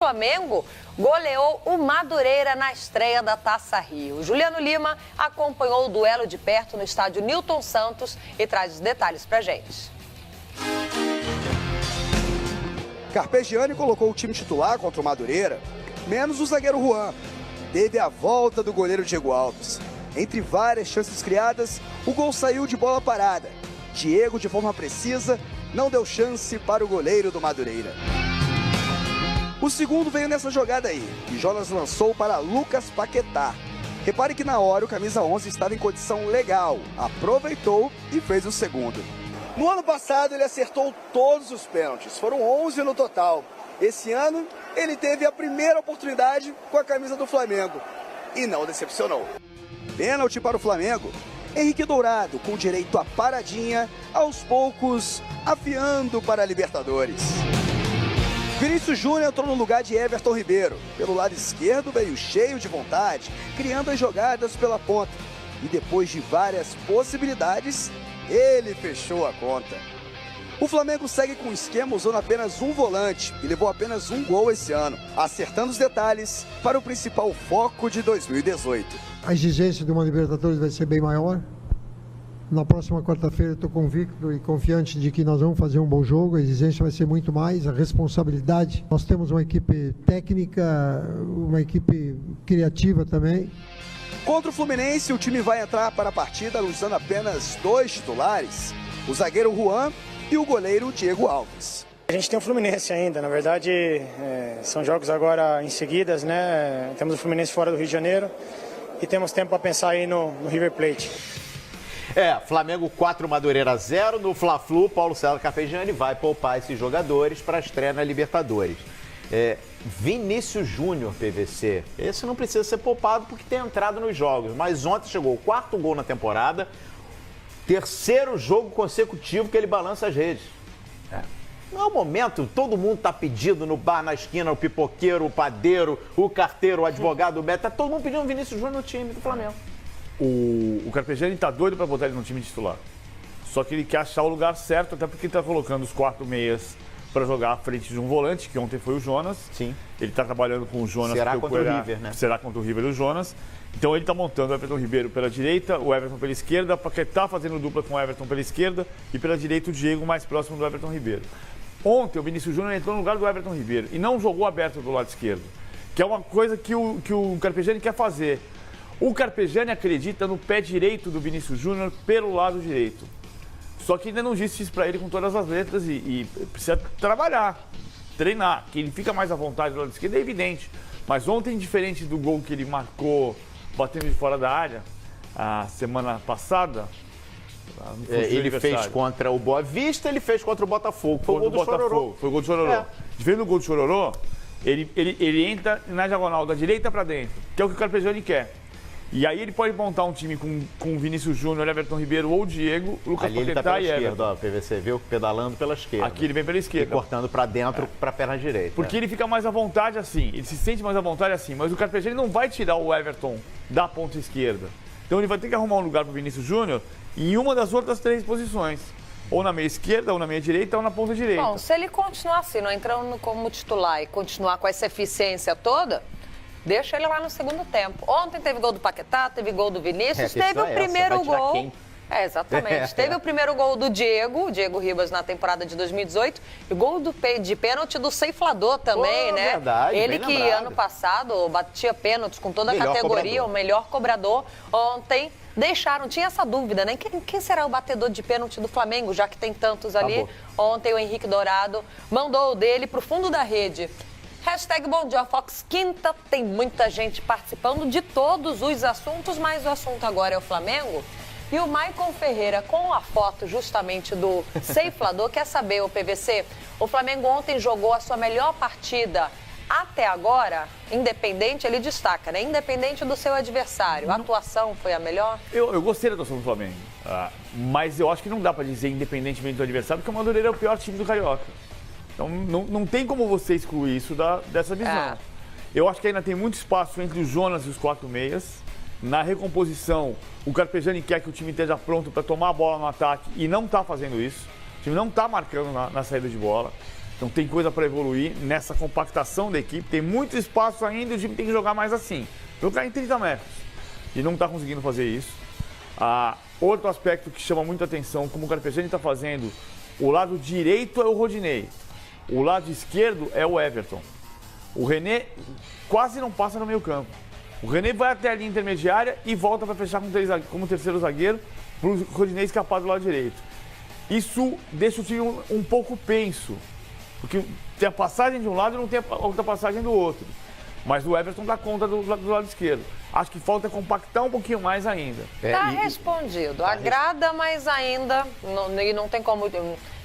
O Flamengo goleou o Madureira na estreia da Taça Rio. Juliano Lima acompanhou o duelo de perto no estádio Newton Santos e traz os detalhes pra gente. Carpegiani colocou o time titular contra o Madureira, menos o zagueiro Juan. Teve a volta do goleiro Diego Alves. Entre várias chances criadas, o gol saiu de bola parada. Diego, de forma precisa, não deu chance para o goleiro do Madureira. O segundo veio nessa jogada aí, e Jonas lançou para Lucas Paquetá. Repare que na hora o camisa 11 estava em condição legal, aproveitou e fez o segundo. No ano passado ele acertou todos os pênaltis, foram 11 no total. Esse ano ele teve a primeira oportunidade com a camisa do Flamengo e não decepcionou. Pênalti para o Flamengo. Henrique Dourado com direito à paradinha, aos poucos afiando para a Libertadores. Vinícius Júnior entrou no lugar de Everton Ribeiro. Pelo lado esquerdo veio cheio de vontade, criando as jogadas pela ponta. E depois de várias possibilidades, ele fechou a conta. O Flamengo segue com um esquema usando apenas um volante e levou apenas um gol esse ano, acertando os detalhes para o principal foco de 2018. A exigência de uma Libertadores vai ser bem maior. Na próxima quarta-feira estou convicto e confiante de que nós vamos fazer um bom jogo. A exigência vai ser muito mais, a responsabilidade. Nós temos uma equipe técnica, uma equipe criativa também. Contra o Fluminense, o time vai entrar para a partida usando apenas dois titulares, o zagueiro Juan e o goleiro Diego Alves. A gente tem o Fluminense ainda, na verdade são jogos agora em seguidas, né? Temos o Fluminense fora do Rio de Janeiro e temos tempo para pensar aí no River Plate. Flamengo 4, Madureira 0. No Fla-Flu, Paulo César Carpegiani vai poupar esses jogadores para a estreia na Libertadores. Vinícius Júnior, PVC, esse não precisa ser poupado porque tem entrado nos jogos, mas ontem chegou o 4º gol na temporada, 3º jogo consecutivo que ele balança as redes. Não é o momento, todo mundo tá pedindo no bar, na esquina, o pipoqueiro, o padeiro, o carteiro, o advogado, o médico, tá todo mundo pedindo o Vinícius Júnior no time do Flamengo. O Carpegiani tá doido para botar ele no time titular. Só que ele quer achar o lugar certo, até porque ele tá colocando os 4 meias para jogar à frente de um volante, que ontem foi o Jonas. Sim. Ele tá trabalhando com o Jonas. Será contra o River, né? Será contra o River e o Jonas. Então ele tá montando o Everton Ribeiro pela direita, o Everton pela esquerda, Paquetá fazendo dupla com o Everton pela esquerda e pela direita o Diego mais próximo do Everton Ribeiro. Ontem o Vinícius Júnior entrou no lugar do Everton Ribeiro e não jogou aberto do lado esquerdo, que é uma coisa que o Carpegiani quer fazer. O Carpegiani acredita no pé direito do Vinícius Júnior pelo lado direito. Só que ainda não disse isso para ele com todas as letras e precisa trabalhar, treinar. Que ele fica mais à vontade do lado esquerdo é evidente. Mas ontem, diferente do gol que ele marcou batendo de fora da área, a semana passada, ele fez contra o Boa Vista, ele fez contra o Botafogo. Foi o gol do Chororô. Foi o gol do Chororô. Diferente do gol do Chororô, ele entra na diagonal da direita para dentro, que é o que o Carpegiani quer. E aí ele pode montar um time com Vinícius Júnior, Everton Ribeiro ou Diego, Lucas Ali ele tá Paquetá pela e Everton. esquerda, ó, PVC, viu? Pedalando pela esquerda. Aqui ele vem pela esquerda. E cortando para dentro, para a perna direita. Porque ele fica mais à vontade assim, ele se sente mais à vontade assim, mas o Carpegiani não vai tirar o Everton da ponta esquerda. Então ele vai ter que arrumar um lugar para o Vinícius Júnior em uma das outras 3 posições. Ou na meia esquerda, ou na meia direita, ou na ponta direita. Bom, se ele continuar assim, não entrando como titular e continuar com essa eficiência toda, deixa ele lá no segundo tempo. Ontem teve gol do Paquetá, teve gol do Vinícius, teve o primeiro gol. Exatamente. Teve o primeiro gol do Diego Ribas na temporada de 2018 e gol de pênalti do Ceiflador também, né? Verdade, ele que lembrado. Ano passado batia pênaltis com toda a Melhor categoria, cobrador. o melhor cobrador. Ontem deixaram, tinha essa dúvida, né? Quem será o batedor de pênalti do Flamengo, já que tem tantos ali? Acabou. Ontem o Henrique Dourado mandou o dele pro fundo da rede. Hashtag Bom Dia Fox Quinta, tem muita gente participando de todos os assuntos, mas o assunto agora é o Flamengo. E o Maicon Ferreira, com a foto justamente do Ceiflador, quer saber, o PVC, o Flamengo ontem jogou a sua melhor partida até agora, independente, ele destaca, né? Independente do seu adversário, a atuação foi a melhor? Eu gostei da atuação do Flamengo, mas eu acho que não dá para dizer independentemente do adversário, porque o Madureira é o pior time do Carioca. Então não tem como você excluir isso dessa visão. Eu acho que ainda tem muito espaço entre o Jonas e os 4 meias. Na recomposição, o Carpegiani quer que o time esteja pronto para tomar a bola no ataque e não está fazendo isso. O time não está marcando na saída de bola. Então tem coisa para evoluir nessa compactação da equipe, tem muito espaço ainda e o time tem que jogar mais assim, jogar em 30 metros. E não está conseguindo fazer isso. Outro aspecto que chama muita atenção, como o Carpegiani está fazendo, o lado direito é o Rodinei, o lado esquerdo é o Everton. O René quase não passa no meio campo. O René vai até a linha intermediária e volta para fechar como terceiro zagueiro para o Rodinei escapar do lado direito. Isso deixa o time um pouco penso, porque tem a passagem de um lado e não tem a outra passagem do outro. Mas o Everton dá conta do lado esquerdo. Acho que falta compactar um pouquinho mais ainda. Tá respondido. Agrada, mas ainda não tem como...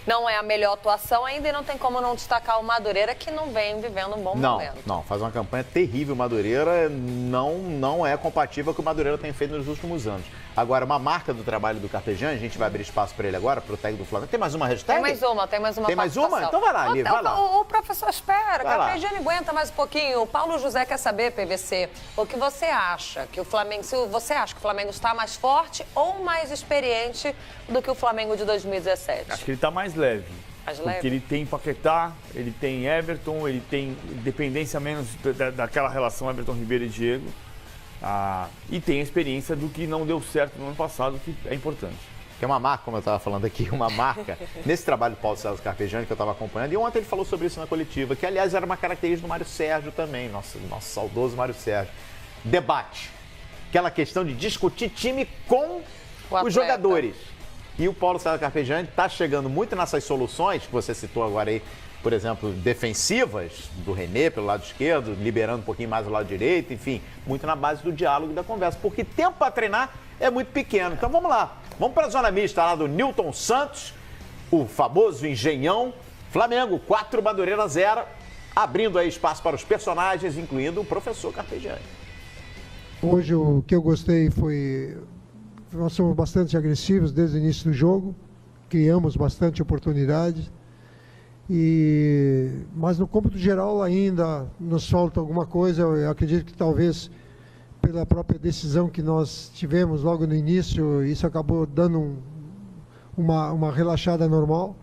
Não é a melhor atuação ainda e não tem como não destacar o Madureira, que não vem vivendo um bom momento. Não, faz uma campanha terrível. O Madureira não é compatível com o que o Madureira tem feito nos últimos anos. Agora, uma marca do trabalho do Carpegiani, a gente vai abrir espaço para ele agora, para o técnico do Flamengo. Tem mais uma hashtag? Tem mais uma. Tem mais uma? Então vai lá, Ali, vai lá. O professor espera, Carpegiani aguenta mais um pouquinho. O Paulo José quer saber, PVC, o que você acha que o Flamengo, se você acha que o Flamengo está mais forte ou mais experiente do que o Flamengo de 2017? Acho que ele está mais leve. Porque ele tem Paquetá, ele tem Everton, ele tem dependência menos daquela relação Everton, Ribeiro e Diego. E tem a experiência do que não deu certo no ano passado, que é importante. Que é uma marca, como eu estava falando aqui, uma marca nesse trabalho do Paulo César Carpegiani que eu estava acompanhando. E ontem ele falou sobre isso na coletiva, que aliás era uma característica do Mário Sérgio também, nosso saudoso Mário Sérgio. Debate. Aquela questão de discutir time com os jogadores. E o Paulo César Carpegiani está chegando muito nessas soluções que você citou agora aí, por exemplo, defensivas, do René pelo lado esquerdo, liberando um pouquinho mais o lado direito, enfim, muito na base do diálogo e da conversa, porque tempo para treinar é muito pequeno. Então vamos lá, vamos para a zona mista lá do Nilton Santos, o famoso engenhão. Flamengo, 4, Madureira 0, abrindo aí espaço para os personagens, incluindo o professor Carpegiani. Hoje o que eu gostei foi... Nós somos bastante agressivos desde o início do jogo, criamos bastante oportunidades, mas no cômputo geral ainda nos falta alguma coisa. Eu acredito que talvez pela própria decisão que nós tivemos logo no início, isso acabou dando uma relaxada normal.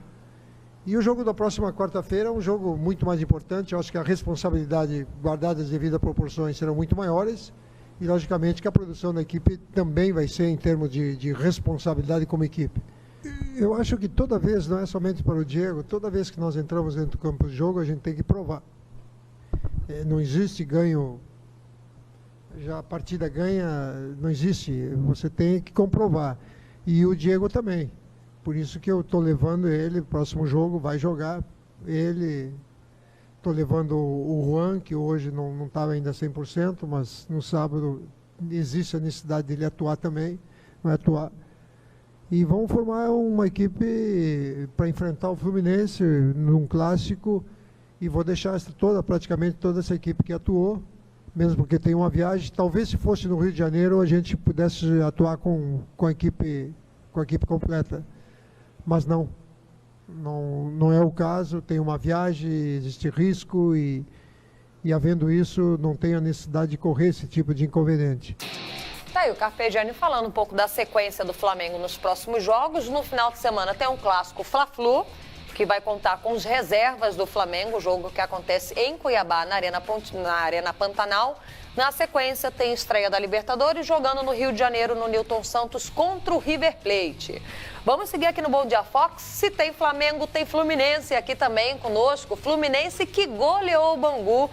E o jogo da próxima quarta-feira é um jogo muito mais importante. Eu acho que a responsabilidade, guardada as devidas proporções, serão muito maiores. E, logicamente, que a produção da equipe também vai ser em termos de responsabilidade como equipe. Eu acho que toda vez, não é somente para o Diego, toda vez que nós entramos dentro do campo de jogo, a gente tem que provar. Não existe ganho, já a partida ganha, não existe, você tem que comprovar. E o Diego também. Por isso que eu estou levando ele, próximo jogo vai jogar, ele... Estou levando o Juan, que hoje não estava ainda 100%, mas no sábado existe a necessidade dele atuar também, vai atuar. E vamos formar uma equipe para enfrentar o Fluminense num clássico, e vou deixar praticamente toda essa equipe que atuou, mesmo porque tem uma viagem. Talvez se fosse no Rio de Janeiro a gente pudesse atuar com a equipe completa, mas não é o caso. Tem uma viagem, existe risco e havendo isso, não tem a necessidade de correr esse tipo de inconveniente. Tá aí o Carpegiani falando um pouco da sequência do Flamengo nos próximos jogos. No final de semana tem um clássico Fla-Flu, que vai contar com os reservas do Flamengo, jogo que acontece em Cuiabá, na Arena Pantanal. Na sequência tem estreia da Libertadores, jogando no Rio de Janeiro, no Nilton Santos, contra o River Plate. Vamos seguir aqui no Bom Dia Fox. Se tem Flamengo, tem Fluminense aqui também conosco. Fluminense que goleou o Bangu.